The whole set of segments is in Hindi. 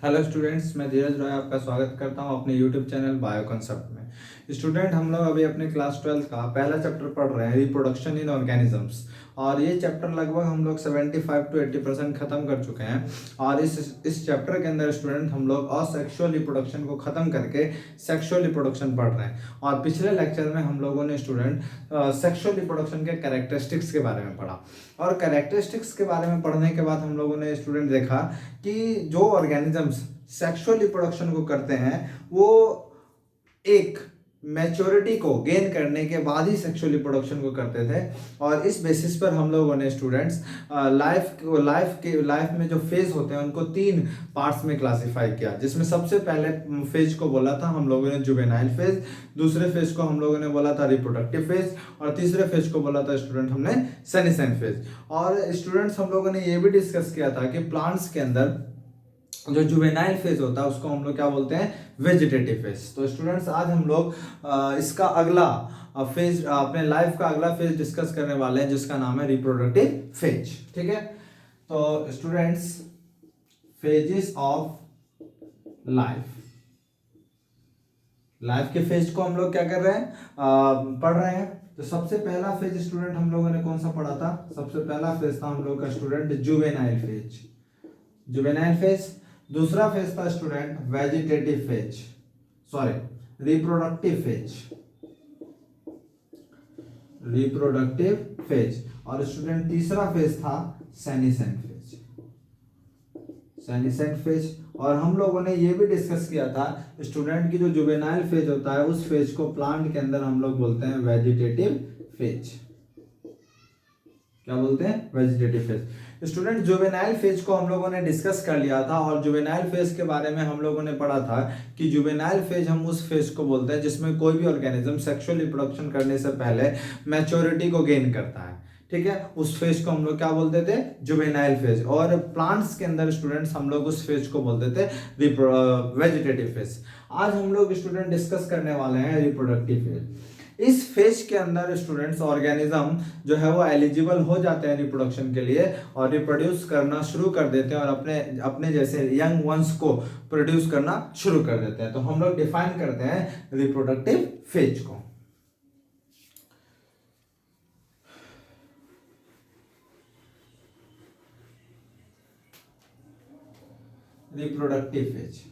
हेलो स्टूडेंट्स, मैं धीरज रॉय आपका स्वागत करता हूं अपने यूट्यूब चैनल बायो कंसेप्ट में। स्टूडेंट, हम लोग अभी अपने क्लास 12 का पहला चैप्टर पढ़ रहे हैं, रिप्रोडक्शन इन ऑर्गेनिजम्स। और ये चैप्टर लगभग हम लोग 75 to 80% खत्म कर चुके हैं। और इस चैप्टर के अंदर स्टूडेंट हम लोग असेक्सुअल रिप्रोडक्शन को खत्म करके सेक्सुअल रिप्रोडक्शन पढ़ रहे हैं। और पिछले लेक्चर में हम लोगों ने स्टूडेंट सेक्सुअल रिप्रोडक्शन के कैरेक्टरिस्टिक्स के बारे में पढ़ा। और कैरेक्टरिस्टिक्स के बारे में पढ़ने के बाद हम लोगों ने स्टूडेंट देखा कि जो ऑर्गेनिजम्स सेक्सुअल रिप्रोडक्शन को करते हैं वो एक मैच्योरिटी को गेन करने के बाद ही सेक्सुअल रिप्रोडक्शन को करते थे। और इस बेसिस पर हम लोगों ने स्टूडेंट्स लाइफ में जो फेज होते हैं उनको 3 पार्ट्स में क्लासिफाई किया, जिसमें सबसे पहले फेज को बोला था हम लोगों ने जुवेनाइल फेज, दूसरे फेज को हम लोगों ने बोला था रिप्रोडक्टिव फेज, और तीसरे फेज को बोला था स्टूडेंट हमने सेनेसेंट फेज। और स्टूडेंट्स हम लोगों ने ये भी डिस्कस किया था कि प्लांट्स के अंदर जो जुवेनाइल फेज होता है उसको हम लोग क्या बोलते हैं, वेजिटेटिव फेज। तो स्टूडेंट्स आज हम लोग इसका अगला फेज, अपने लाइफ का अगला फेज डिस्कस करने वाले हैं, जिसका नाम है रिप्रोडक्टिव फेज। ठीक है, तो स्टूडेंट्स फेजेस ऑफ लाइफ के फेज को हम लोग क्या कर रहे हैं, पढ़ रहे हैं। तो सबसे पहला फेज स्टूडेंट हम लोगों ने कौन सा पढ़ा था? सबसे पहला फेज था हम लोग का स्टूडेंट जुवेनाइल फेज। दूसरा फेज था student vegetative phase, reproductive phase. और स्टूडेंट तीसरा फेज था सेनिसेंट फेज। और हम लोगों ने ये भी डिस्कस किया था स्टूडेंट की जो जुवेनाइल फेज होता है उस फेज को प्लांट के अंदर हम लोग बोलते हैं वेजिटेटिव फेज। क्या बोलते हैं? Vegetative phase. Student juvenile phase को हम लोगों ने डिस्कस कर लिया था, और जुवेनाइल फेज के बारे में हम लोगों ने पढ़ा था कि जुवेनाइल फेज हम उस फेज को बोलते हैं जिसमें कोई भी ऑर्गेनिज्म सेक्सुअल रिप्रोडक्शन करने से पहले मैच्योरिटी को गेन करता है। ठीक है, उस फेज को हम लोग क्या बोलते थे? Juvenile phase. और प्लांट्स के अंदर स्टूडेंट्स हम लोग उस फेज को बोलते थे वेजिटेटिव फेज। आज हम लोग स्टूडेंट डिस्कस करने वाले हैं रिप्रोडक्टिव फेज। इस फेज के अंदर स्टूडेंट्स ऑर्गेनिज्म जो है वो एलिजिबल हो जाते हैं रिप्रोडक्शन के लिए, और रिप्रोड्यूस करना शुरू कर देते हैं, और अपने अपने जैसे यंग वंस को प्रोड्यूस करना शुरू कर देते हैं। तो हम लोग डिफाइन करते हैं रिप्रोडक्टिव फेज को। रिप्रोडक्टिव फेज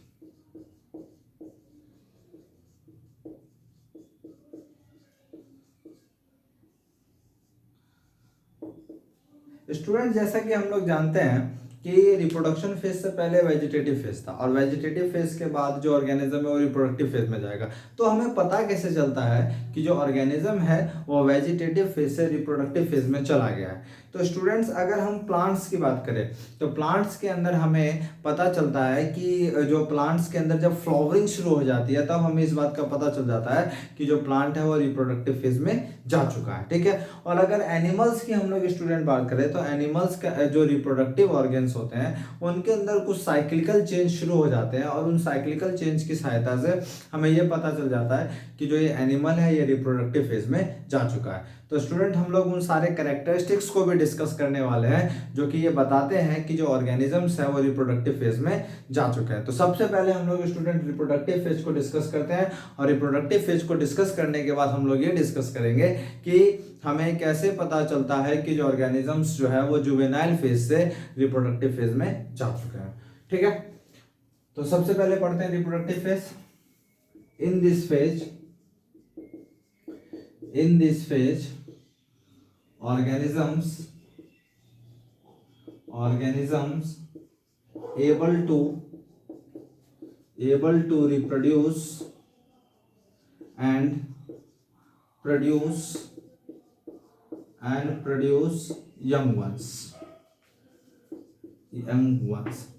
स्टूडेंट, जैसा कि हम लोग जानते हैं कि रिप्रोडक्शन फेज से पहले वेजिटेटिव फेज था, और वेजिटेटिव फेज के बाद जो ऑर्गेनिज्म है वो रिप्रोडक्टिव फेज में जाएगा। तो हमें पता कैसे चलता है कि जो ऑर्गेनिज्म है वो वेजिटेटिव फेज से रिप्रोडक्टिव फेज में चला गया है? तो स्टूडेंट्स, अगर हम प्लांट्स की बात करें तो प्लांट्स के अंदर हमें पता चलता है कि जो प्लांट्स के अंदर जब फ्लावरिंग शुरू हो जाती है तब हमें इस बात का पता चल जाता है कि जो प्लांट है वो रिप्रोडक्टिव फेज में जा चुका है। ठीक है, और अगर एनिमल्स की हम लोग स्टूडेंट बात करें तो एनिमल्स का जो रिप्रोडक्टिव ऑर्गन्स होते हैं उनके अंदर कुछ साइक्लिकल चेंज शुरू हो जाते हैं, और उन साइक्लिकल चेंज की सहायता से हमें यह पता चल जाता है कि जो ये एनिमल है ये रिप्रोडक्टिव फेज में जा चुका है। तो स्टूडेंट, हम लोग उन सारे कैरेक्टरिस्टिक्स को भी डिस्कस करने वाले हैं जो कि ये बताते हैं कि जो ऑर्गेनिजम्स है वो रिप्रोडक्टिव फेज में जा चुके हैं। तो सबसे पहले हम लोग स्टूडेंट रिप्रोडक्टिव फेज को डिस्कस करते हैं, और रिप्रोडक्टिव फेज को डिस्कस करने के बाद हम लोग ये डिस्कस करेंगे कि हमें कैसे पता चलता है कि जो ऑर्गेनिजम्स जो है वो जुवेनाइल फेज से रिप्रोडक्टिव फेज में जा चुके हैं। ठीक है, तो सबसे पहले पढ़ते हैं reproductive phase. In this phase organisms able to reproduce and produce young ones।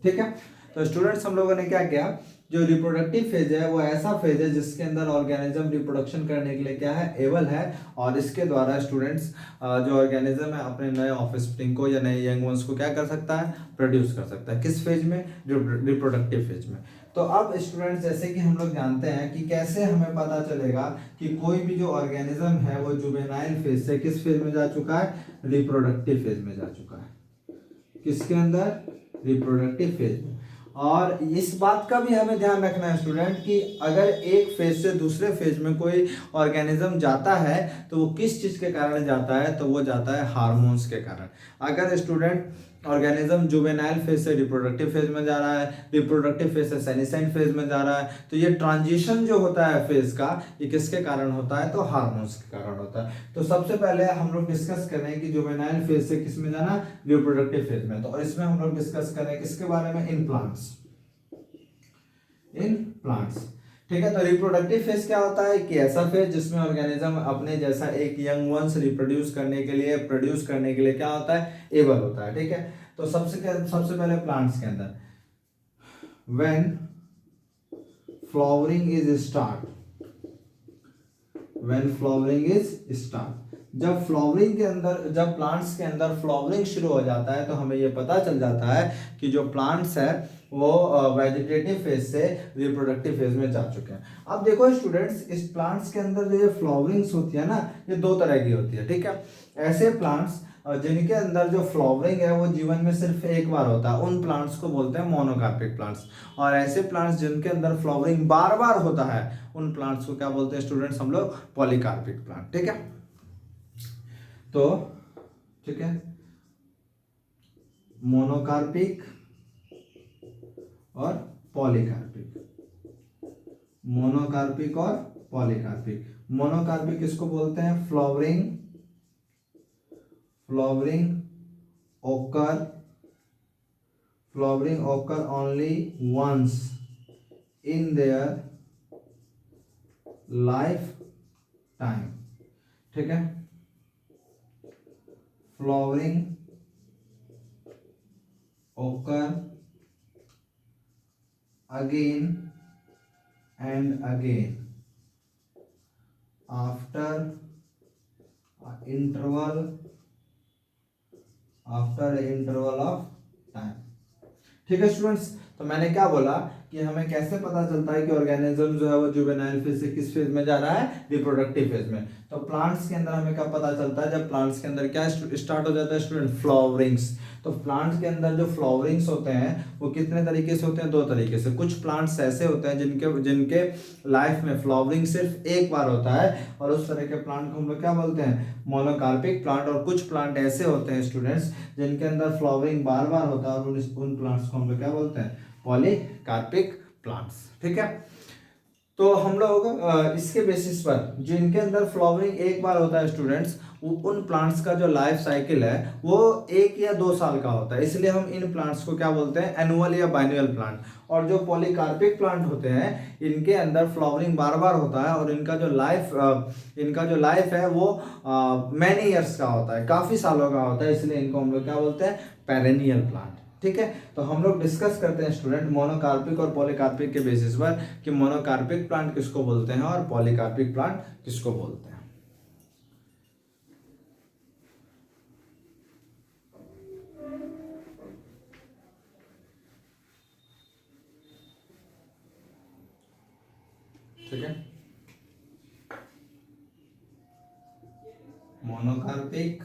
ठीक है, तो स्टूडेंट्स हम लोगों ने क्या किया, जो रिप्रोडक्टिव फेज है वो ऐसा फेज है जिसके अंदर ऑर्गेनिज्म रिप्रोडक्शन करने के लिए क्या है, एबल है, और इसके द्वारा स्टूडेंट्स जो ऑर्गेनिज्म है अपने नए ऑफस्प्रिंग को या नए यंग वंस को क्या कर सकता है, प्रोड्यूस कर सकता है। किस फेज में? रिप्रोडक्टिव फेज में। तो अब स्टूडेंट्स, जैसे कि हम लोग जानते हैं कि कैसे हमें पता चलेगा कि कोई भी जो ऑर्गेनिज्म है वो जुवेनाइल फेज से किस फेज में जा चुका है, रिप्रोडक्टिव फेज में जा चुका है। किसके अंदर? रिप्रोडक्टिव फेज में। और इस बात का भी हमें ध्यान रखना है स्टूडेंट कि अगर एक फेज से दूसरे फेज में कोई ऑर्गेनिज्म जाता है तो वो किस चीज के कारण जाता है, तो वो जाता है हार्मोन्स के कारण। अगर स्टूडेंट ऑर्गेनिज्म जुवेनाइल फेज से रिप्रोडक्टिव फेज में जा रहा है, रिप्रोडक्टिव फेज से सेनिसाइड फेज में जा रहा है, तो ये ट्रांजिशन जो होता है फेज का, ये किसके कारण होता है, तो हार्मोन्स के कारण होता है। तो सबसे पहले हम लोग डिस्कस कर रहे हैं कि जुवेनाइल फेज से किस में जाना, रिप्रोडक्टिव फेज में। तो इसमें हम लोग डिस्कस कर रहे हैं किसके बारे में, इन प्लांट्स, इन प्लांट्स। ठीक है, तो रिप्रोडक्टिव फेज क्या होता है कि ऐसा फेज जिसमें ऑर्गेनिज्म अपने जैसा एक यंग वंस रिप्रोड्यूस करने के लिए, प्रोड्यूस करने के लिए क्या होता है, एबल होता है। ठीक है, तो सबसे पहले प्लांट्स के अंदर when flowering is start, when flowering is start, जब फ्लावरिंग के अंदर, जब प्लांट्स के अंदर फ्लावरिंग शुरू हो जाता है तो हमें ये पता चल जाता है कि जो प्लांट्स है वो वेजिटेटिव फेज से रिप्रोडक्टिव फेज में जा चुके हैं। अब देखो स्टूडेंट्स, इस प्लांट्स के अंदर जो ये फ्लावरिंग्स होती है ना, ये दो तरह की होती है। ठीक है, ऐसे प्लांट्स जिनके अंदर जो फ्लावरिंग है वो जीवन में सिर्फ एक बार होता है, उन प्लांट्स को बोलते हैं मोनोकार्पिक प्लांट्स। और ऐसे प्लांट्स जिनके अंदर फ्लावरिंग बार बार होता है, उन प्लांट्स को क्या बोलते हैं स्टूडेंट्स, हम लोग पॉलीकार्पिक प्लांट। ठीक है, तो ठीक है, मोनोकार्पिक और पॉलीकार्पिक, मोनोकार्पिक और पॉलीकार्पिक। मोनोकार्पिक किसको बोलते हैं, flowering, flowering occur, flowering occur only once in their lifetime। ठीक है, flowering occur again and again after interval, after interval of time. ठीक है स्टूडेंट्स, तो मैंने क्या बोला कि हमें कैसे पता चलता है कि ऑर्गेनिज्म जो है वो जुवेनाइल फेज से किस फेज में जा रहा है, रिप्रोडक्टिव फेज में। तो प्लांट्स के अंदर हमें क्या पता चलता है, जब प्लांट्स के अंदर क्या स्टार्ट हो जाता है स्टूडेंट, फ्लावरिंग्स। तो प्लांट्स के अंदर जो फ्लावरिंग्स होते हैं वो कितने तरीके से होते हैं, दो तरीके से। कुछ प्लांट्स ऐसे होते हैं जिनके लाइफ में फ्लावरिंग सिर्फ एक बार होता है, और उस तरह के प्लांट को हम लोग क्या बोलते हैं, मोनोकार्पिक प्लांट। और कुछ प्लांट ऐसे होते हैं स्टूडेंट्स जिनके अंदर फ्लावरिंग बार बार होता है, और उन प्लांट्स को हम लोग क्या बोलते हैं, पॉलीकार्पिक प्लांट्स। ठीक है, तो हम लोग इसके बेसिस पर जिनके अंदर फ्लावरिंग एक बार होता है स्टूडेंट्स, उन प्लांट्स का जो लाइफ साइकिल है वो 1 या 2 साल का होता है, इसलिए हम इन प्लांट्स को क्या बोलते हैं, एनुअल या बाइनुअल प्लांट। और जो पॉलीकार्पिक प्लांट होते हैं इनके अंदर फ्लावरिंग बार बार होता है, और इनका जो लाइफ है वो मैनी ईयर्स का होता है, काफी सालों का होता है, इसलिए इनको हम लोग क्या बोलते हैं, पेरेनियल प्लांट। ठीक है, तो हम लोग डिस्कस करते हैं स्टूडेंट मोनोकार्पिक और पॉलीकार्पिक के बेसिस पर कि मोनोकार्पिक प्लांट किसको बोलते हैं और पॉलीकार्पिक प्लांट किसको बोलते हैं। ठीक है, मोनोकार्पिक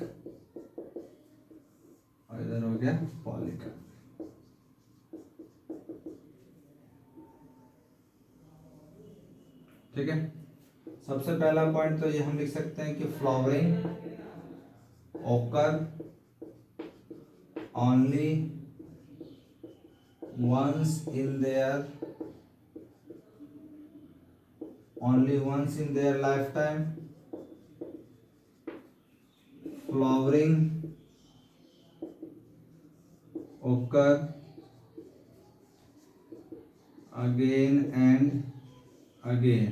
और इधर हो गया पॉलीकार्पिक। ठीक है, सबसे पहला पॉइंट तो ये हम लिख सकते हैं कि flowering occur only once in their life time, flowering occur again and again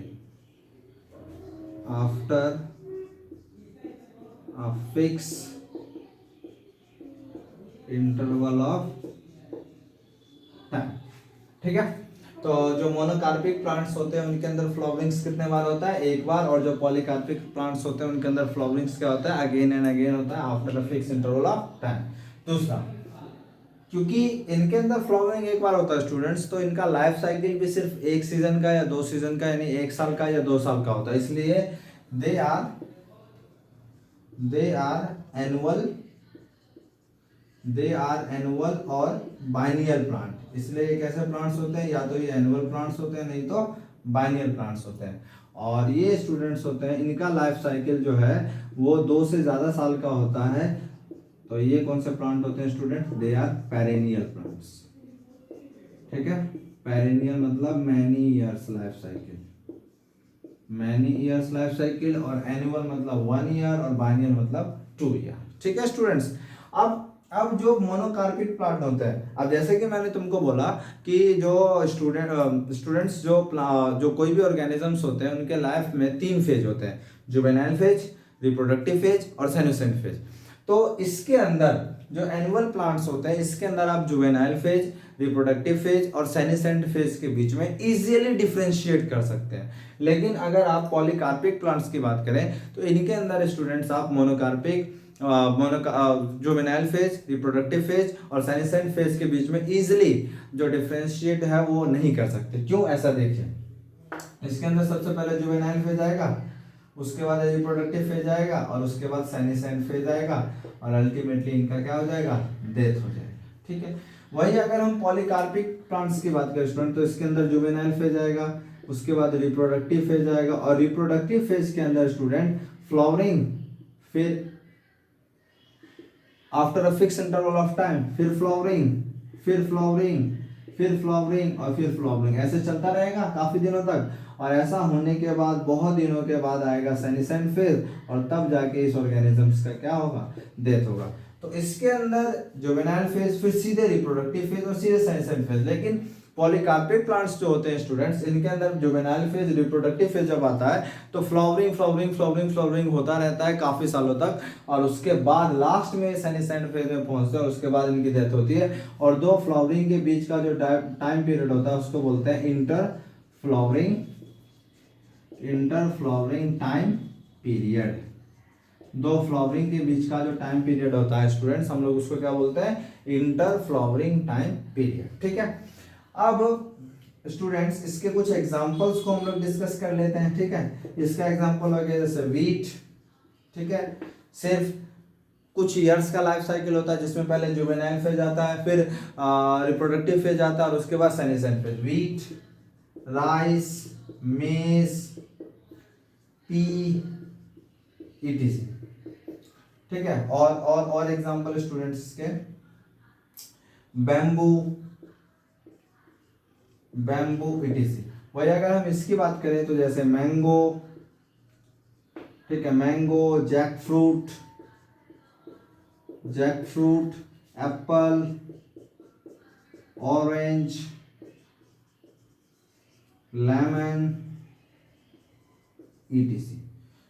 after a fixed interval of time। ठीक है, तो जो मोनोकार्पिक प्लांट्स होते हैं उनके अंदर फ्लावरिंग्स कितने बार होता है, एक बार। और जो पॉलीकार्पिक प्लांट्स होते हैं उनके अंदर फ्लावरिंग्स क्या होता है, अगेन एंड अगेन होता है after a fix interval of time. दूसरा, क्योंकि इनके अंदर फ्लावरिंग एक बार होता है स्टूडेंट्स, तो इनका लाइफ साइकिल भी सिर्फ 1 सीजन का या 2 सीजन का, यानी 1 साल का या 2 साल का होता है, इसलिए they are annual they are annual और बाइनियल प्लांट। इसलिए ये कैसे प्लांट्स होते हैं, या तो ये एनुअल प्लांट्स होते हैं, नहीं तो बाइनियल प्लांट्स होते हैं। और ये स्टूडेंट्स होते हैं, इनका लाइफ साइकिल जो है वो 2 से ज़्यादा साल का होता है। तो ये कौन से प्लांट होते हैं student, they are perennial plants. ठीक है, पेरेनियल मतलब many years life cycle, many years life cycle, और एनुअल मतलब 1 ईयर, और बाइनियल मतलब 2 ईयर। ठीक है स्टूडेंट्स। अब जो मोनोकार्पिक प्लांट होते हैं, अब जैसे कि मैंने तुमको बोला कि जो स्टूडेंट्स जो कोई भी ऑर्गेनिजम्स होते हैं उनके लाइफ में 3 फेज होते हैं, जुवेनाइल फेज, रिप्रोडक्टिव फेज और सेन्युसेंट फेज। तो इसके अंदर जो एनुअल प्लांट्स होते हैं इसके अंदर आप जुवेनाइल फेज, रिप्रोडक्टिव फेज और सेनिसेंट फेज के बीच में इजीली डिफरेंशिएट कर सकते हैं। लेकिन अगर आप पॉलीकार्पिक प्लांट्स की बात करें तो इनके अंदर स्टूडेंट्स आप monocarpic, juvenile phase, reproductive phase और सेनिसेंट फेज के बीच में इजीली जो डिफरेंशिएट है वो नहीं कर सकते। क्यों, ऐसा देखिए, इसके अंदर सबसे पहले जुवेनाइल फेज आएगा, उसके बाद रिप्रोडक्टिव फेज आएगा, और उसके बाद सेनिसेंट फेज आएगा, और अल्टीमेटली इनका क्या हो जाएगा, डेथ हो जाएगा। ठीक है, वही अगर हम पॉलीकार्पिक प्लांट्स की बात करें स्टूडेंट तो इसके अंदर जुवेनाइल फेज आएगा, उसके बाद रिप्रोडक्टिव फेज आएगा, और रिप्रोडक्टिव फेज के अंदर स्टूडेंट फ्लावरिंग, फिर after a fix interval of time फिर फ्लावरिंग, फिर फ्लावरिंग, फिर फ्लावरिंग और फिर फ्लावरिंग, ऐसे चलता रहेगा काफी दिनों तक। और ऐसा होने के बाद बहुत दिनों के बाद आएगा सेनिसेंट फेज, और तब जाके इस ऑर्गेनिजम्स का क्या होगा, डेथ होगा। तो इसके अंदर जुवेनाइल फेज, फिर सीधे रिप्रोडक्टिव फेज और सीधे सेनिसेंट फेज। लेकिन पॉलीकार्पिक प्लांट्स जो होते हैं स्टूडेंट्स, इनके अंदर जुवेनाइल फेज, रिप्रोडक्टिव फेज जब आता है तो फ्लावरिंग फ्लावरिंग फ्लावरिंग फ्लावरिंग होता रहता है काफी सालों तक, और उसके बाद लास्ट में सेनिसेंट फेज में पहुंचते हैं और उसके बाद इनकी डेथ होती है। और दो फ्लावरिंग के बीच का जो टाइम पीरियड होता है उसको बोलते हैं इंटर फ्लावरिंग टाइम पीरियड। दो फ्लावरिंग के बीच का जो टाइम पीरियड होता है स्टूडेंट्स, हम लोग उसको क्या बोलते हैं, इंटर फ्लावरिंग टाइम पीरियड। ठीक है, अब स्टूडेंट्स इसके कुछ एग्जांपल्स को हम लोग डिस्कस कर लेते हैं। ठीक है, इसका एग्जांपल हो गया जैसे वीट। ठीक है, सिर्फ कुछ ईयर्स का लाइफ साइकिल होता है जिसमें पहले जुवेनाइल फेज आता है, फिर रिप्रोडक्टिव फेज आता है, और उसके बाद सेनिसेंट फेज। वीट, राइस, मेज, पी, ईटीसी। ठीक है, और एग्जांपल स्टूडेंट्स के बैम्बू ईटीसी। वही अगर हम इसकी बात करें तो जैसे मैंगो, ठीक है, mango, jackfruit, Apple, orange, lemon, etc.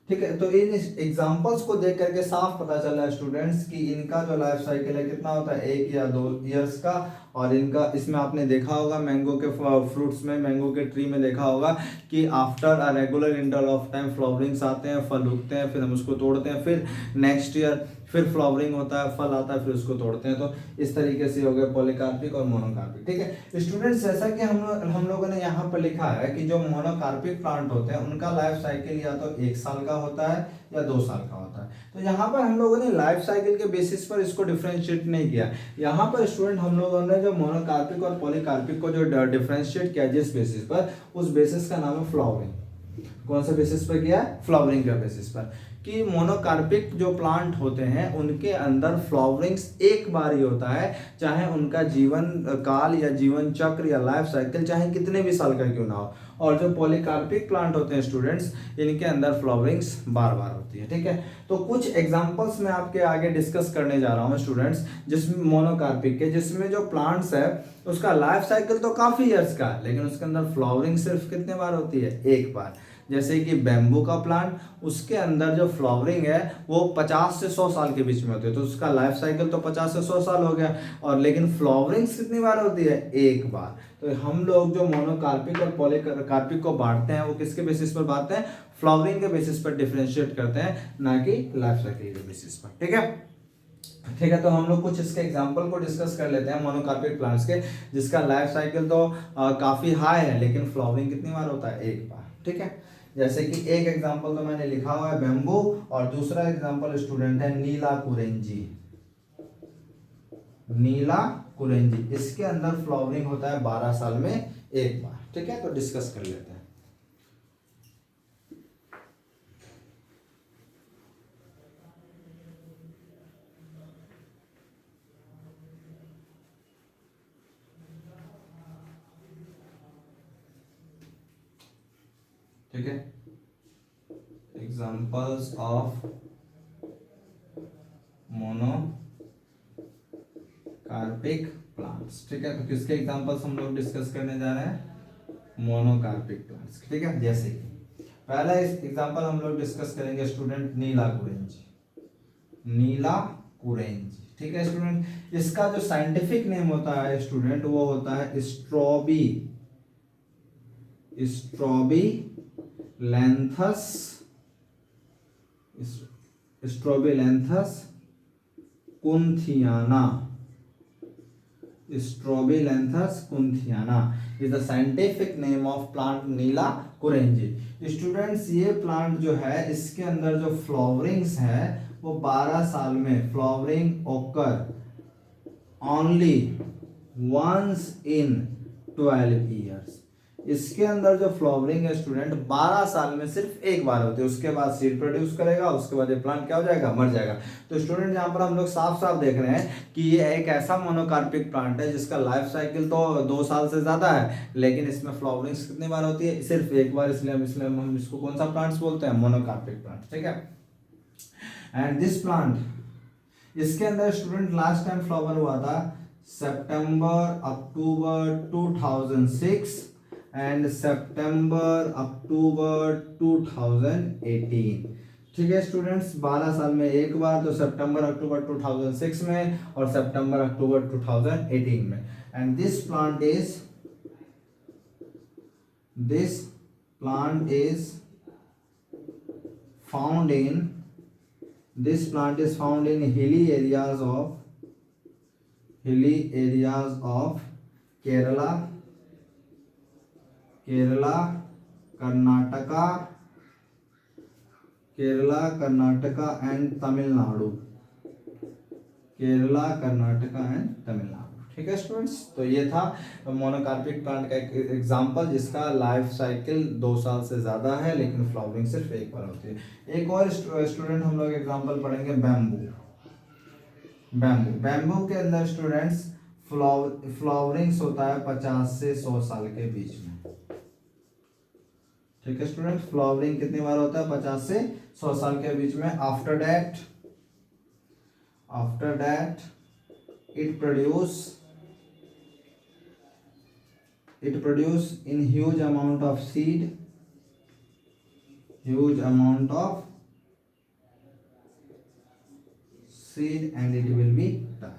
ठीक है, तो इन एग्जांपल्स को देख करके साफ पता चल रहा है स्टूडेंट्स कि इनका जो लाइफ साइकिल है कितना होता है, 1 या 2 ईयर्स का। और इनका इसमें आपने देखा होगा मैंगो के फ्रूट्स में, मैंगो के ट्री में देखा होगा कि after a regular interval of time flowerings आते हैं, फल उगते हैं, फिर हम उसको तोड़ते हैं, फिर नेक्स्ट ईयर फिर फ्लावरिंग होता है, फल आता है, फिर उसको तोड़ते हैं। तो इस तरीके से हो गए पॉलीकार्पिक और मोनोकार्पिक। ठीक है स्टूडेंट्स, जैसा कि हम लोगों ने यहाँ पर लिखा है कि जो मोनोकार्पिक प्लांट होते हैं उनका लाइफ साइकिल या तो 1 साल का होता है या 2 साल का होता है। तो यहाँ पर हम लोगों ने लाइफ साइकिल के बेसिस पर इसको डिफरेंशिएट नहीं किया। यहाँ पर स्टूडेंट हम लोगों ने जो मोनोकार्पिक और पॉलीकार्पिक को जो डिफरेंशिएट किया जिस बेसिस पर, उस बेसिस का नाम है फ्लावरिंग। कौन सा बेसिस पर किया है, फ्लावरिंग का बेसिस पर। कि मोनोकार्पिक जो प्लांट होते हैं उनके अंदर फ्लावरिंग्स एक बार ही होता है, चाहे उनका जीवन काल या जीवन चक्र या लाइफ साइकिल चाहे कितने भी साल का क्यों ना हो। और जो पॉलीकार्पिक प्लांट होते हैं स्टूडेंट्स, इनके अंदर फ्लावरिंग्स बार बार होती है। ठीक है, तो कुछ एग्जांपल्स मैं आपके आगे डिस्कस करने जा रहा हूँ स्टूडेंट्स, जिसमें मोनोकार्पिक के, जिसमें जो प्लांट्स है उसका लाइफ साइकिल तो काफी ईयर्स का है, लेकिन उसके अंदर फ्लावरिंग सिर्फ कितने बार होती है, 1 बार। जैसे कि बैम्बू का प्लांट, उसके अंदर जो फ्लावरिंग है वो 50 से 100 साल के बीच में होती है, तो उसका लाइफ साइकिल तो 50 से 100 साल हो गया। और लेकिन फ्लावरिंग्स कितनी बार होती है, 1 बार। तो हम लोग जो मोनोकार्पिक और पॉलीकार्पिक को बांटते हैं वो किसके बेसिस पर बांटते हैं, फ्लावरिंग के बेसिस पर डिफरेंशिएट करते हैं, ना कि लाइफ साइकिल के बेसिस पर। ठीक है, ठीक है, तो हम लोग कुछ इसके एग्जांपल को डिस्कस कर लेते हैं मोनोकार्पिक प्लांट्स के, जिसका लाइफ साइकिल तो काफी हाई है, लेकिन फ्लावरिंग कितनी बार होता है, 1 बार। ठीक है, जैसे कि एक एग्जांपल तो मैंने लिखा हुआ है बैम्बू, और दूसरा एग्जांपल स्टूडेंट है नीला कुरेंजी। नीला कुरेंजी, इसके अंदर फ्लावरिंग होता है 12 साल में एक बार। ठीक है, तो डिस्कस कर लेते हैं। ठीक है, एग्जाम्पल्स ऑफ मोनोकार्पिक प्लांट्स। ठीक है, तो किसके एग्जाम्पल्स हम लोग डिस्कस करने जा रहे हैं? Monocarpic plants. ठीक है, जैसे कि पहला एग्जाम्पल हम लोग डिस्कस करेंगे स्टूडेंट, नीला कुरेंजी। नीला कुरेंजी, ठीक है स्टूडेंट, इसका जो साइंटिफिक नेम होता है स्टूडेंट वो होता है Strobilanthes, Strobilanthes kunthiana. Strobilanthes kunthiana is the scientific name of plant Neela Kurinji. Students, ये प्लांट जो है इसके अंदर जो फ्लावरिंग्स है वो 12 साल में फ्लावरिंग ओकर ओनली वंस इन 12 ईयर्स। इसके अंदर जो फ्लावरिंग है स्टूडेंट 12 साल में सिर्फ एक बार होती है, उसके बाद सीड प्रोड्यूस करेगा, उसके बाद ये प्लांट क्या हो जाएगा? मर जाएगा। तो स्टूडेंट यहाँ पर हम लोग साफ साफ देख रहे हैं कि ये एक ऐसा मोनोकार्पिक प्लांट है जिसका लाइफ साइकिल तो 2 साल से ज्यादा है, लेकिन इसमें फ्लावरिंग्स कितनी बार होती है? सिर्फ एक बार, इसलिए हम इसको कौन सा प्लांट्स बोलते हैं? Monocarpic plant. ठीक है, एंड दिस प्लांट, इसके अंदर स्टूडेंट लास्ट टाइम फ्लावर हुआ था सितंबर अक्टूबर 2006 एंड सितंबर अक्टूबर 2018। ठीक है स्टूडेंट्स, 12 साल में एक बार, तो सितंबर अक्टूबर 2006 में और सितंबर अक्टूबर 2018 में। And this plant is found in hilly areas of Kerala, Karnataka and Tamil Nadu। ठीक है स्टूडेंट्स, तो ये था मोनोकार्पिक प्लांट का एक एग्जांपल जिसका लाइफ साइकिल 2 साल से ज़्यादा है, लेकिन फ्लावरिंग सिर्फ एक बार होती है। एक और स्टूडेंट हम लोग एग्जांपल पढ़ेंगे बैम्बू के अंदर स्टूडेंट्स फ्लावरिंग्स होता है 50 से 100 साल के बीच में। ठीक है स्टूडेंट, फ्लावरिंग कितनी बार होता है? 50 से 100 साल के बीच में। After that it produce in huge amount of seed and it will be die।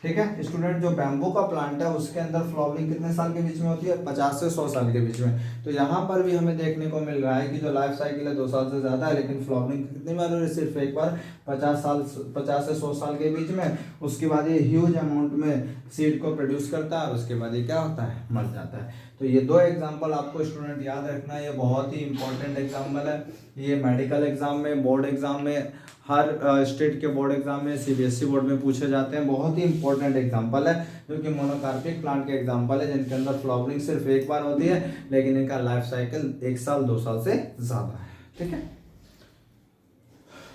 ठीक है स्टूडेंट, जो बैम्बू का प्लांट है उसके अंदर फ्लावरिंग कितने साल के बीच में होती है? 50 से 100 साल के बीच में। तो यहाँ पर भी हमें देखने को मिल रहा है कि जो लाइफ साइकिल है 2 साल से ज्यादा है, लेकिन फ्लावरिंग कितनी बार हो रही है? सिर्फ एक बार, 50 से 100 साल के बीच में। उसके बाद ये ह्यूज अमाउंट में सीड को प्रोड्यूस करता है, उसके बाद ये क्या होता है? मर जाता है। तो ये 2 एग्जाम्पल आपको स्टूडेंट याद रखना है, ये बहुत ही इंपॉर्टेंट एग्जाम्पल है। ये मेडिकल एग्जाम में, बोर्ड एग्जाम में, हर स्टेट के बोर्ड एग्जाम में, CBSE बोर्ड में पूछे जाते हैं। बहुत ही इंपॉर्टेंट एग्जांपल है, जो कि मोनोकार्पिक प्लांट के एग्जांपल है, जिनके अंदर फ्लावरिंग सिर्फ एक बार होती है, लेकिन इनका लाइफ साइकिल 1 साल 2 साल से ज्यादा है। ठीक है,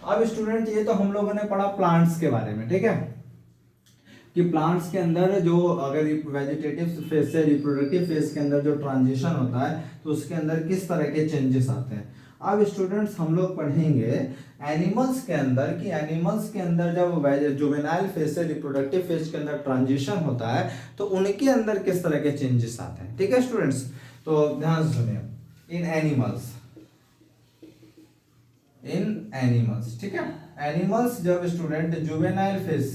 अब स्टूडेंट ये तो हम लोगों ने पढ़ा प्लांट्स के बारे में। ठीक है, कि प्लांट्स के अंदर जो अगर वेजिटेटिव फेज से रिप्रोडक्टिव फेज के अंदर जो ट्रांजिशन होता है तो उसके अंदर किस तरह के चेंजेस आते हैं। अब स्टूडेंट्स हम लोग पढ़ेंगे एनिमल्स के अंदर, कि एनिमल्स के अंदर जब जुवेनाइल फेज से रिप्रोडक्टिव फेज के अंदर ट्रांजिशन होता है तो उनके अंदर किस तरह के चेंजेस आते हैं। ठीक है स्टूडेंट्स, तो ध्यान से सुनिए। इन एनिमल्स, ठीक है, एनिमल्स जब स्टूडेंट जुवेनाइल फेज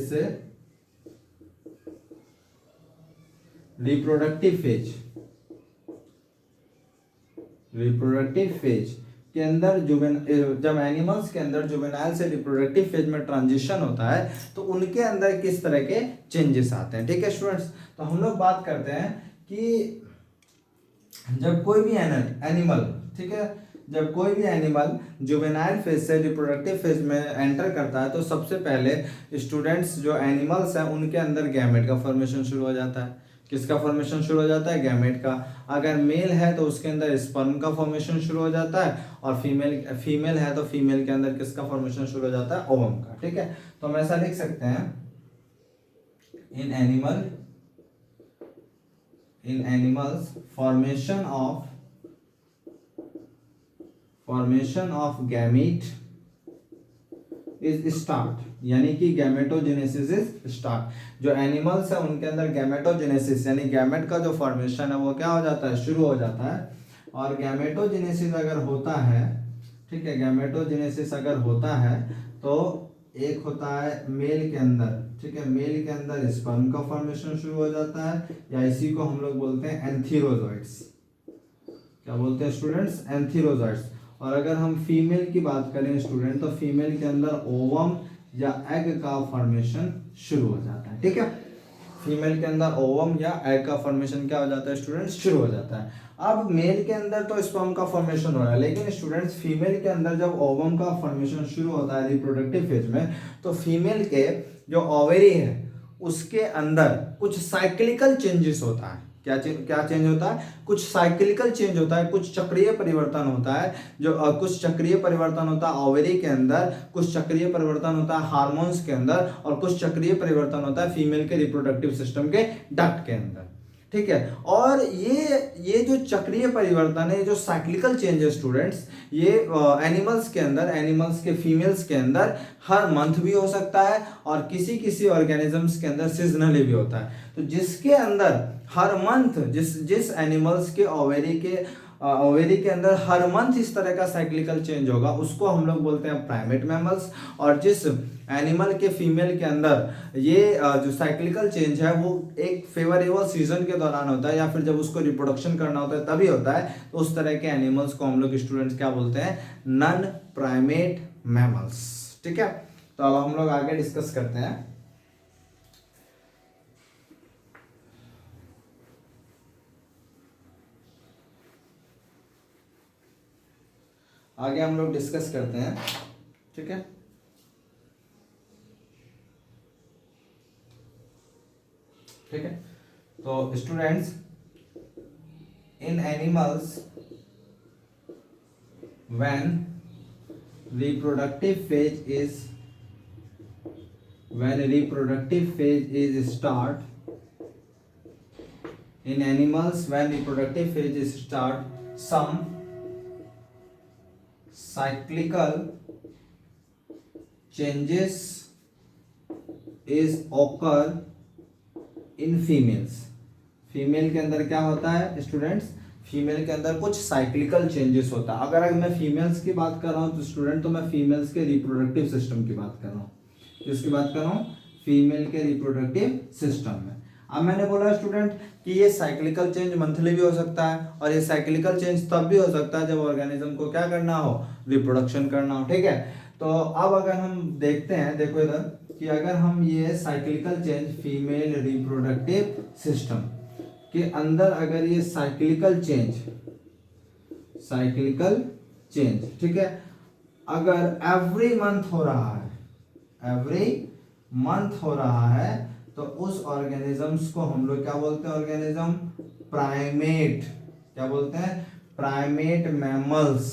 से रिप्रोडक्टिव फेज के अंदर जब एनिमल्स के अंदर जुवेनाइल से रिप्रोडक्टिव फेज में ट्रांजिशन होता है तो उनके अंदर किस तरह के चेंजेस आते हैं। ठीक है स्टूडेंट्स, तो हम लोग बात करते हैं कि जब कोई भी एनिमल, ठीक है, जब कोई भी एनिमल जुवेनाइल फेज से रिप्रोडक्टिव फेज में एंटर करता है तो सबसे पहले स्टूडेंट्स जो एनिमल्स हैं उनके अंदर गैमेट का फॉर्मेशन शुरू हो जाता है। किसका फॉर्मेशन शुरू हो जाता है? गैमेट का। अगर मेल है तो उसके अंदर स्पर्म का फॉर्मेशन शुरू हो जाता है, और फीमेल है तो फीमेल के अंदर किसका फॉर्मेशन शुरू हो जाता है? ओवम का। ठीक है, तो हम ऐसा लिख सकते हैं, in animals formation of gamete is start, यानी कि गैमेटोजेनेसिस इज स्टार्ट। जो एनिमल्स है उनके अंदर गैमेटोजेनेसिस यानी गैमेट का जो फॉर्मेशन है वो क्या हो जाता है? शुरू हो जाता है। और गैमेटोजेनेसिस अगर होता है, ठीक है, गैमेटोजेनेसिस अगर होता है तो एक होता है मेल के अंदर, ठीक है, मेल के अंदर स्पर्म का फॉर्मेशन शुरू हो जाता है, या इसी को हम लोग बोलते हैं एंथीरोजॉइड्स। क्या बोलते हैं स्टूडेंट्स? एंथीरोजॉइड्स। और अगर हम फीमेल की बात करें स्टूडेंट, तो फीमेल के अंदर ओवम या एग का फॉर्मेशन शुरू हो जाता है। ठीक है, फीमेल के अंदर ओवम या एग का फॉर्मेशन क्या हो जाता है स्टूडेंट्स? शुरू हो जाता है। अब मेल के अंदर तो स्पर्म का फॉर्मेशन हो रहा है, लेकिन स्टूडेंट्स फीमेल के अंदर जब ओवम का फॉर्मेशन शुरू होता है रिप्रोडक्टिव फेज में, तो फीमेल के जो ओवेरी है उसके अंदर कुछ साइक्लिकल चेंजेस होता है। क्या चेंज होता है? कुछ साइक्लिकल चेंज होता है, कुछ चक्रीय परिवर्तन होता है। जो कुछ चक्रीय परिवर्तन होता है ओवेरी के अंदर, कुछ चक्रीय परिवर्तन होता है हार्मोन्स के अंदर, और कुछ चक्रीय परिवर्तन होता है फीमेल के रिप्रोडक्टिव सिस्टम के डक्ट के अंदर। ठीक है, और ये जो चक्रीय परिवर्तन है, जो साइक्लिकल चेंज है स्टूडेंट्स, ये एनिमल्स के अंदर, एनिमल्स के फीमेल्स के अंदर हर मंथ भी हो सकता है, और किसी किसी ऑर्गेनिजम्स के अंदर सीजनली भी होता है। तो जिसके अंदर हर मंथ जिस एनिमल्स के ओवेरी के अंदर हर मंथ इस तरह का साइक्लिकल चेंज होगा उसको हम लोग बोलते हैं प्राइमेट मैमल्स। और जिस एनिमल के फीमेल के अंदर ये जो साइक्लिकल चेंज है वो एक फेवरेबल सीजन के दौरान होता है, या फिर जब उसको रिप्रोडक्शन करना होता है तभी होता है, तो उस तरह के एनिमल्स को हम लोग स्टूडेंट्स क्या बोलते हैं? Non primate mammals. ठीक है, तो अब हम लोग आगे डिस्कस करते हैं। आगे हम लोग डिस्कस करते हैं। ठीक है, ठीक है, तो students in animals when reproductive phase is start, in animals when reproductive phase is start, some cyclical changes is occur in females। Female के अंदर क्या होता है स्टूडेंट्स? फीमेल के अंदर कुछ साइक्लिकल चेंजेस होता है। अगर मैं फीमेल्स की बात कर रहा हूँ तो स्टूडेंट, तो मैं फीमेल्स के रिप्रोडक्टिव सिस्टम की बात कर रहा हूँ। किसकी बात कर रहा हूँ? फीमेल के रिप्रोडक्टिव सिस्टम में। अब मैंने बोला स्टूडेंट कि ये साइक्लिकल चेंज मंथली भी हो सकता है, और ये साइक्लिकल चेंज तब भी हो सकता है जब ऑर्गेनिज्म को क्या करना हो? रिप्रोडक्शन करना हो। ठीक है, तो अब अगर हम देखते हैं, देखो इधर, कि अगर हम ये cyclical change female reproductive system के अंदर अगर ये साइक्लिकल चेंज, ठीक है, अगर एवरी मंथ हो रहा है, तो उस ऑर्गेनिजम्स को हम लोग क्या बोलते हैं? Organism primate. क्या बोलते हैं? Primate mammals.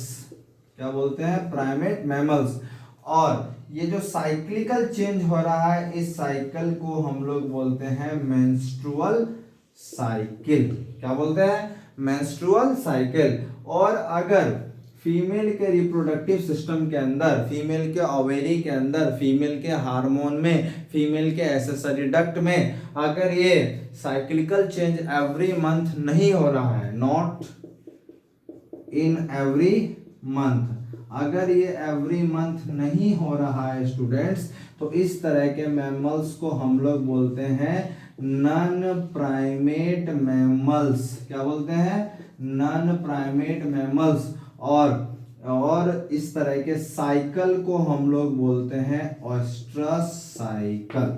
क्या बोलते हैं? Primate mammals. और ये जो साइक्लिकल चेंज हो रहा है, इस साइकिल को हम लोग बोलते हैं मेंस्ट्रुअल साइकिल। क्या बोलते हैं? Menstrual cycle. और अगर फीमेल के रिप्रोडक्टिव सिस्टम के अंदर, फीमेल के ओवेरी के अंदर, फीमेल के हार्मोन में, फीमेल के एक्सेसरी डक्ट में अगर ये साइक्लिकल चेंज एवरी मंथ नहीं हो रहा है, नॉट इन एवरी मंथ, अगर ये एवरी मंथ नहीं हो रहा है स्टूडेंट्स, तो इस तरह के मैमल्स को हम लोग बोलते हैं नॉन प्राइमेट मैमल्स। क्या बोलते हैं? Non primate mammals. और इस तरह के साइकिल को हम लोग बोलते हैं ऑयस्ट्रस साइकिल।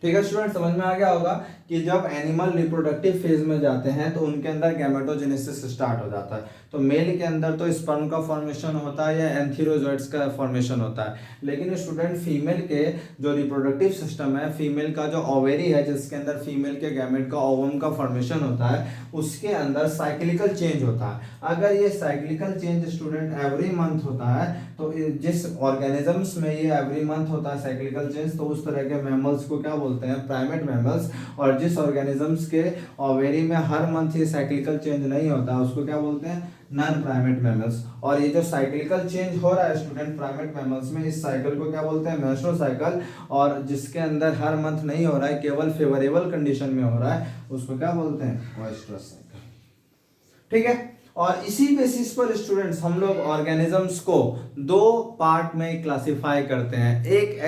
ठीक है स्टूडेंट, समझ में आ गया होगा कि जब एनिमल रिप्रोडक्टिव फेज में जाते हैं तो उनके अंदर गैमेटोजेनेसिस स्टार्ट हो जाता है। तो मेल के अंदर तो स्पर्म का फॉर्मेशन होता है या एंथीरोजॉइड्स का फॉर्मेशन होता है, लेकिन स्टूडेंट फीमेल के जो रिप्रोडक्टिव सिस्टम है, फीमेल का जो ओवेरी है जिसके अंदर फीमेल के गैमेट का ओवम का फॉर्मेशन होता है, उसके अंदर साइक्लिकल चेंज होता है। अगर ये cyclical change student every month होता है, तो जिस ऑर्गेनिजम्स में ये एवरी मंथ होता है साइक्लिकल चेंज, तो उस तरह के मैमल्स को क्या बोलते हैं, प्राइमेट मैमल्स। और जिस ऑर्गेनिजम्स के ओवेरी में हर मंथ ये साइक्लिकल चेंज नहीं होता उसको क्या बोलते हैं, नॉन प्राइमेट मैमल्स। और ये जो साइक्लिकल चेंज हो रहा है स्टूडेंट प्राइमेट मैमल्स में, इस साइकिल को क्या बोलते हैं, मेंस्ट्रुअल साइकिल। और जिसके अंदर हर मंथ नहीं हो रहा है, केवल फेवरेबल कंडीशन में हो रहा है, उसको क्या बोलते हैं, ओएस्ट्रस साइकिल। ठीक है। और इसी बेसिस पर स्टूडेंट्स हम लोग ऑर्गेनिजम्स को दो पार्ट में क्लासिफाई करते हैं। एक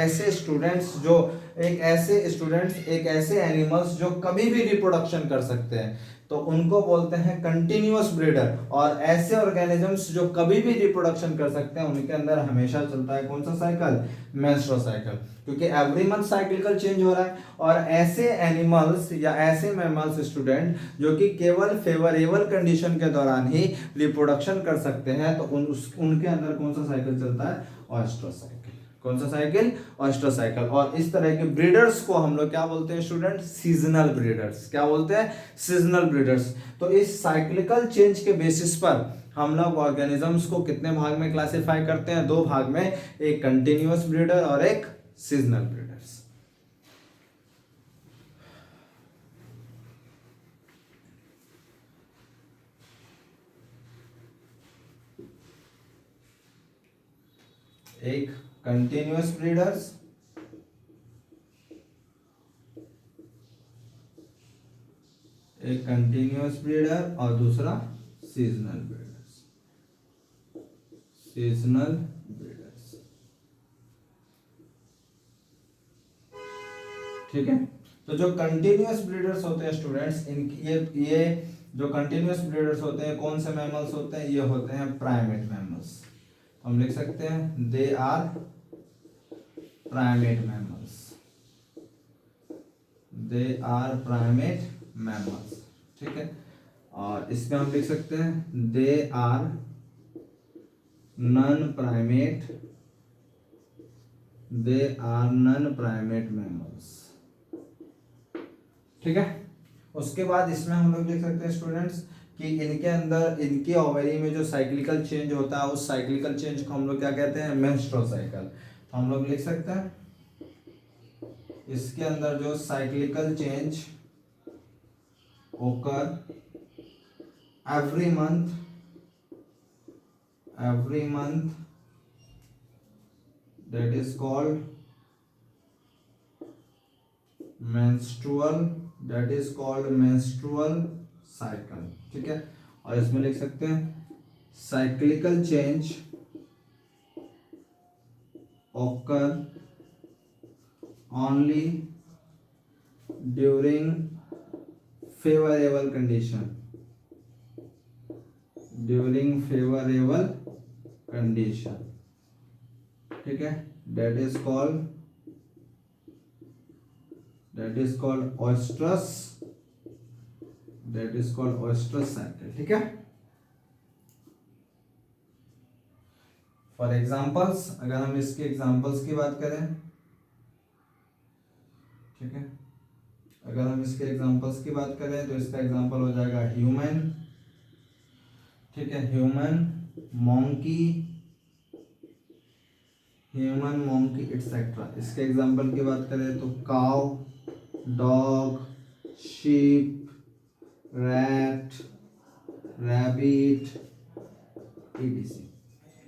ऐसे एनिमल्स जो कभी भी रिप्रोडक्शन कर सकते हैं, तो उनको बोलते हैं कंटिन्यूअस ब्रीडर। और ऐसे ऑर्गेनिजम्स जो कभी भी रिप्रोडक्शन कर सकते हैं, उनके अंदर हमेशा चलता है कौन सा साइकिल, मेंस्ट्रुअल साइकिल, क्योंकि एवरी मंथ साइक्लिकल चेंज हो रहा है। और ऐसे एनिमल्स या ऐसे मैमल्स स्टूडेंट जो कि केवल फेवरेबल कंडीशन के दौरान ही रिप्रोडक्शन कर सकते हैं, तो उनके अंदर कौन सा साइकिल चलता है, ओएस्ट्रस साइकिल। कौन सा साइकिल, ओएस्ट्रस साइकिल। और इस तरह के ब्रीडर्स को हम लोग क्या बोलते हैं स्टूडेंट, सीजनल ब्रीडर्स। क्या बोलते हैं, सीजनल ब्रीडर्स। तो इस साइक्लिकल चेंज के बेसिस पर हम लोग ऑर्गेनिजम्स को कितने भाग में क्लासिफाई करते हैं, दो भाग में, एक कंटिन्यूअस ब्रीडर और एक सीजनल ब्रीडर्स। एक कंटिन्यूअस ब्रीडर्स, एक कंटिन्यूअस ब्रीडर और दूसरा सीजनल ब्रीडर्स। सीजनल ब्रीडर्स, ठीक है। तो जो कंटिन्यूअस ब्रीडर्स होते हैं स्टूडेंट्स, ये जो कंटिन्यूअस ब्रीडर्स होते हैं कौन से मैमल्स होते हैं, ये होते हैं प्राइमेट मैमल्स। हम लिख सकते हैं they are primate mammals, they are primate mammals, ठीक है। और इसमें हम लिख सकते हैं they are non primate, they are non primate mammals, ठीक है। उसके बाद इसमें हम लोग लिख सकते हैं स्टूडेंट्स कि इनके अंदर, इनके ओवरी में जो साइक्लिकल चेंज होता है, उस साइक्लिकल चेंज को हम लोग क्या कहते हैं, मेंस्ट्रुअल साइकिल। तो हम लोग लिख सकते हैं इसके अंदर जो cyclical change occur every month that is called menstrual cycle, ठीक है। और इसमें लिख सकते हैं cyclical change occur only during favorable condition, ठीक है। that is called oestrus cycle, ठीक है। फॉर एग्जाम्पल्स, अगर हम इसके एग्जाम्पल्स की बात करें, ठीक है, अगर हम इसके एग्जाम्पल्स की बात करें तो इसका एग्जाम्पल हो जाएगा ह्यूमन, ठीक है, ह्यूमन मॉन्की एक्सेट्रा। इसके एग्जाम्पल की बात करें तो cow, dog, sheep, rat, rabbit, etc।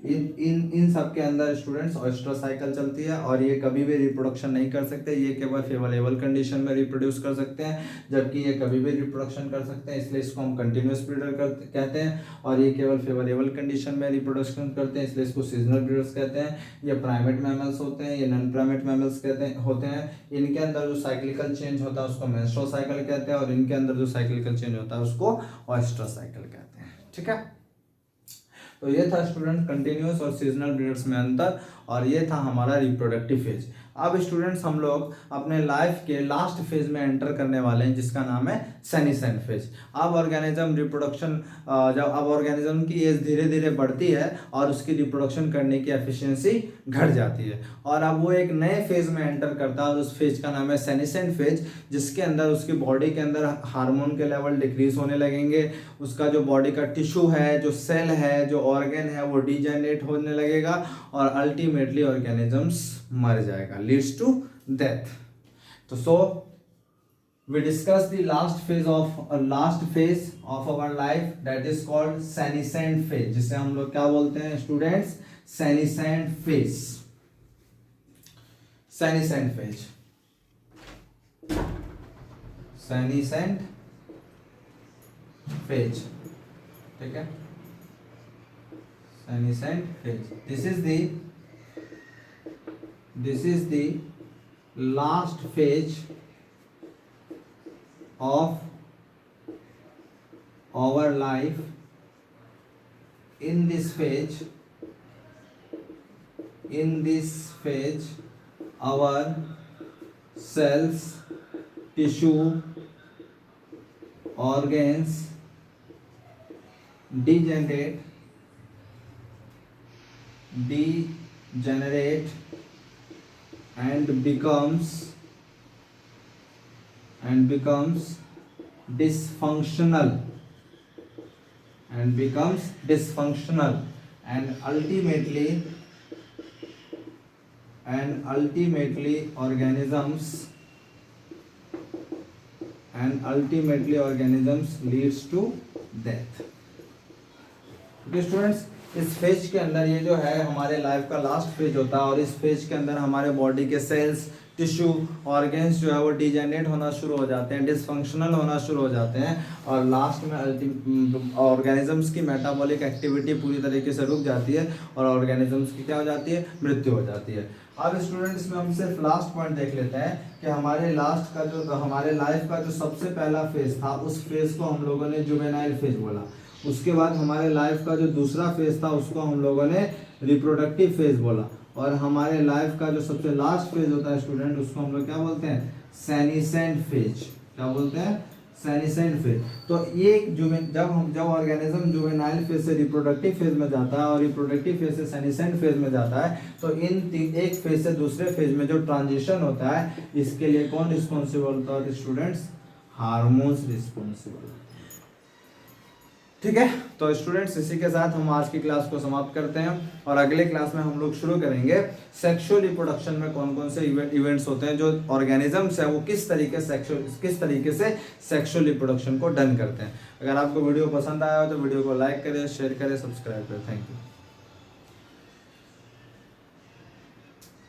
इन सब के अंदर स्टूडेंट्स ओएस्ट्रस साइकिल चलती है। और ये कभी भी रिप्रोडक्शन नहीं कर सकते, ये केवल फेवरेबल कंडीशन में रिप्रोड्यूस कर सकते हैं, जबकि ये कभी भी रिप्रोडक्शन कर सकते हैं, इसलिए इसको हम कंटिन्यूअस ब्रीडर कहते हैं। और ये केवल फेवरेबल कंडीशन में रिप्रोडक्शन करते हैं, इसलिए इसको सीजनल ब्रीडर्स कहते हैं। ये प्राइमेट मैमल्स होते हैं, ये नॉन प्राइमेट मैमल्स होते हैं। इनके अंदर जो साइक्लिकल चेंज होता है उसको मेंस्ट्रुअल साइकिल कहते हैं, और इनके अंदर जो साइक्लिकल चेंज होता है उसको ओएस्ट्रस साइकिल कहते हैं, ठीक है। तो ये था स्टूडेंट कंटिन्यूअस और सीजनल ब्रीडर्स में अंतर। और ये था हमारा रिप्रोडक्टिव फेज। अब स्टूडेंट्स हम लोग अपने लाइफ के लास्ट फेज में एंटर करने वाले हैं जिसका नाम है सेनिसेंट फेज। अब ऑर्गेनिज्म रिप्रोडक्शन जब अब ऑर्गेनिज्म की एज धीरे धीरे बढ़ती है और उसकी रिप्रोडक्शन करने की एफिशिएंसी घट जाती है और अब वो एक नए फेज में एंटर करता है और उस फेज का नाम है सेनिसेंट फेज, जिसके अंदर उसकी बॉडी के अंदर हार्मोन के लेवल डिक्रीज होने लगेंगे, उसका जो बॉडी का टिश्यू है, जो सेल है, जो ऑर्गन है वो डीजेनरेट होने लगेगा और अल्टीमेटली ऑर्गेनिजम्स मर जाएगा, लीड्स टू डेथ। तो सो we discuss the last phase of our life, that is called senescent phase, जिसे हम लोग क्या बोलते हैं students, senescent phase। senescent phase ठीक है, senescent phase, this is the last phase of our life। in this phase our cells, tissue, organs degenerate and becomes dysfunctional and ultimately organisms leads to death। Okay students, इस फेज के अंदर ये जो है हमारे लाइफ का लास्ट फेज होता है और इस फेज के अंदर हमारे बॉडी के सेल्स, टिश्यू, ऑर्गन्स जो है वो डिजेनरेट होना शुरू हो जाते हैं, डिसफंक्शनल होना शुरू हो जाते हैं और लास्ट में ऑर्गेनिजम्स की मेटाबॉलिक एक्टिविटी पूरी तरीके से रुक जाती है और ऑर्गेनिजम्स की क्या हो जाती है, मृत्यु हो जाती है। अब स्टूडेंट्स में हम सिर्फ लास्ट पॉइंट देख लेते हैं कि हमारे लाइफ का जो सबसे पहला फेज था उस फेज को हम लोगों ने जुवेनाइल फेज बोला। उसके बाद हमारे लाइफ का जो दूसरा फेज था उसको हम लोगों ने रिप्रोडक्टिव फेज बोला और हमारे लाइफ का जो सबसे लास्ट फेज होता है स्टूडेंट उसको हम लोग क्या बोलते हैं, सेनिसेंट फेज। क्या बोलते हैं, सेनिसेंट फेज। तो ये जब ऑर्गेनिज्म जुवेनाइल फेज से रिप्रोडक्टिव फेज में जाता है और रिप्रोडक्टिव फेज से सेनिसेंट फेज में जाता है तो एक फेज से दूसरे फेज में जो ट्रांजिशन होता है इसके लिए कौन रिस्पॉन्सिबल होता है स्टूडेंट्स, हार्मोन्स रिस्पॉन्सिबल। ठीक है, तो स्टूडेंट्स इसी के साथ हम आज की क्लास को समाप्त करते हैं और अगले क्लास में हम लोग शुरू करेंगे सेक्सुअल रिप्रोडक्शन में कौन कौन से इवेंट्स होते हैं, जो ऑर्गेनिजम्स है वो किस तरीके से सेक्सुअल रिप्रोडक्शन को डन करते हैं। अगर आपको वीडियो पसंद आया हो तो वीडियो को लाइक करें, शेयर करें, सब्सक्राइब करें। Thank you.